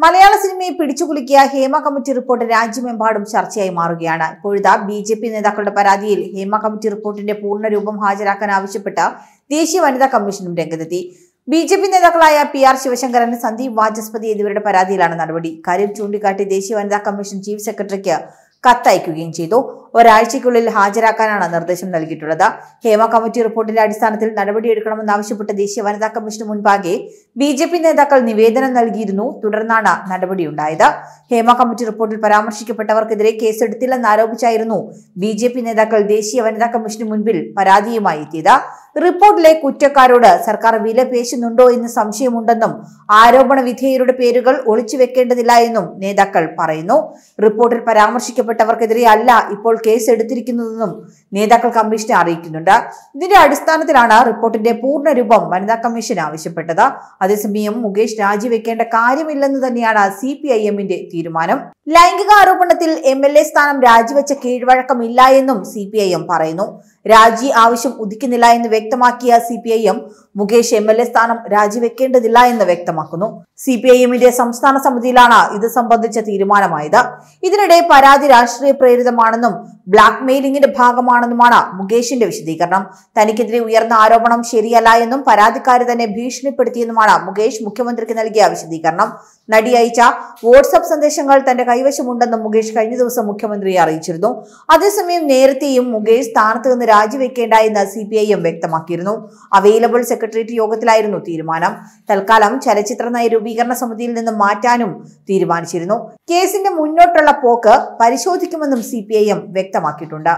മലയാള സിനിമയെ പിടിച്ചുകുലുക്കിയ Hema committee report രാജ്യമെമ്പാടും ചർച്ചയായി മാറുകയാണ്. ഇപ്പോഴത്തെ ബി.ജെ.പി. നേതാക്കളുടെ പരാതിയിൽ ഹേമ കമ്മിറ്റി റിപ്പോർട്ടിന്റെ പൂർണ്ണരൂപം ഹാജരാക്കാൻ ആവശ്യപ്പെട്ട ദേശീയ വനിതാ കമ്മീഷനും രംഗത്തെത്തി. ബി.ജെ.പി. നേതാക്കളായ പി.ആർ. ശിവശങ്കരൻ, സന്ദീപ് വാചസ്പതി എന്നിവരുടെ പരാതിയിലാണ് നടപടി. കാര്യം ചൂണ്ടിക്കാട്ടി ദേശീയ വനിതാ കമ്മീഷൻ ചീഫ് സെക്രട്ടറിക്ക് കത്തയക്കുകയും ചെയ്തു. ഒരാഴ്ചയ്ക്കുള്ളിൽ ഹാജരാക്കാനാണ് നിർദ്ദേശം നൽകിയിട്ടുള്ളത്. ഹേമ കമ്മിറ്റി റിപ്പോർട്ടിന്റെ അടിസ്ഥാനത്തിൽ നടപടിയെടുക്കണമെന്നാവശ്യപ്പെട്ട ദേശീയ വനിതാ കമ്മീഷന് മുൻപാകെ ബി.ജെ.പി. നേതാക്കൾ നിവേദനം നൽകിയിരുന്നു. തുടർന്നാണ് നടപടിയുണ്ടായത്. ഹേമ കമ്മിറ്റി റിപ്പോർട്ടിൽ പരാമർശിക്കപ്പെട്ടവർക്കെതിരെ കേസെടുത്തില്ലെന്നാരോപിച്ചായിരുന്നു ബി.ജെ.പി. നേതാക്കൾ ദേശീയ വനിതാ കമ്മീഷന് മുൻപിൽ പരാതിയുമായി എത്തിയത്. റിപ്പോർട്ടിലെ കുറ്റക്കാരോട് സർക്കാർ വില പേശുന്നുണ്ടോ എന്ന് സംശയമുണ്ടെന്നും ആരോപണ വിധേയരുടെ പേരുകൾ ഒളിച്ചുവെക്കേണ്ടതില്ല എന്നും നേതാക്കൾ പറയുന്നു. റിപ്പോർട്ടിൽ പരാമർശിക്കപ്പെട്ടവർക്കെതിരെ അല്ല ഇപ്പോൾ കേസ് എടുത്തിരിക്കുന്നതെന്നും നേതാക്കൾ കമ്മീഷനെ അറിയിക്കുന്നുണ്ട്. ഇതിന്റെ അടിസ്ഥാനത്തിലാണ് റിപ്പോർട്ടിന്റെ പൂർണ്ണരൂപം വനിതാ കമ്മീഷൻ ആവശ്യപ്പെട്ടത്. അതേസമയം മുകേഷ് രാജിവെക്കേണ്ട കാര്യമില്ലെന്ന് തന്നെയാണ് CPIMന്റെ തീരുമാനം. ലൈംഗിക ആരോപണത്തിൽ MLA സ്ഥാനം രാജിവെച്ച കീഴ്വഴക്കമില്ല എന്നും CPIM പറയുന്നു. രാജി ആവശ്യം ഉദിക്കുന്നില്ല എന്ന് വ്യക്തമാക്കിയ CPIM മുകേഷ് MLA സ്ഥാനം രാജിവെക്കേണ്ടതില്ല എന്ന് വ്യക്തമാക്കുന്നു. CPIMന്റെ സംസ്ഥാന സമിതിയിലാണ് ഇത് സംബന്ധിച്ച തീരുമാനമായത്. ഇതിനിടെ പരാതി രാഷ്ട്രീയ പ്രേരിതമാണെന്നും ബ്ലാക്ക് മെയിലിംഗിന്റെ ഭാഗമാണെന്നുമാണ് മുകേഷിന്റെ വിശദീകരണം. തനിക്കെതിരെ ഉയർന്ന ആരോപണം ശരിയല്ല എന്നും പരാതിക്കാരി തന്നെ ഭീഷണിപ്പെടുത്തിയെന്നുമാണ് മുകേഷ് മുഖ്യമന്ത്രിക്ക് നൽകിയ വിശദീകരണം. നടി അയച്ച വാട്സ്ആപ്പ് സന്ദേശങ്ങൾ തന്റെ കൈവശമുണ്ടെന്നും മുകേഷ് കഴിഞ്ഞ ദിവസം മുഖ്യമന്ത്രിയെ അറിയിച്ചിരുന്നു. അതേസമയം നേരത്തെയും മുകേഷ് സ്ഥാനത്ത് നിന്ന് രാജിവെക്കേണ്ട എന്ന് CPIM വ്യക്തമാക്കിയിരുന്നു. അവൈലബിൾ സെക്രട്ടേറിയറ്റ് യോഗത്തിലായിരുന്നു തീരുമാനം. തൽക്കാലം ചലച്ചിത്ര നയ രൂപീകരണ സമിതിയിൽ നിന്ന് മാറ്റാനും തീരുമാനിച്ചിരുന്നു. കേസിന്റെ മുന്നോട്ടുള്ള പോക്ക് പരിശോധിക്കുമെന്നും CPIM വ്യക്തമാക്കിയിട്ടുണ്ട്.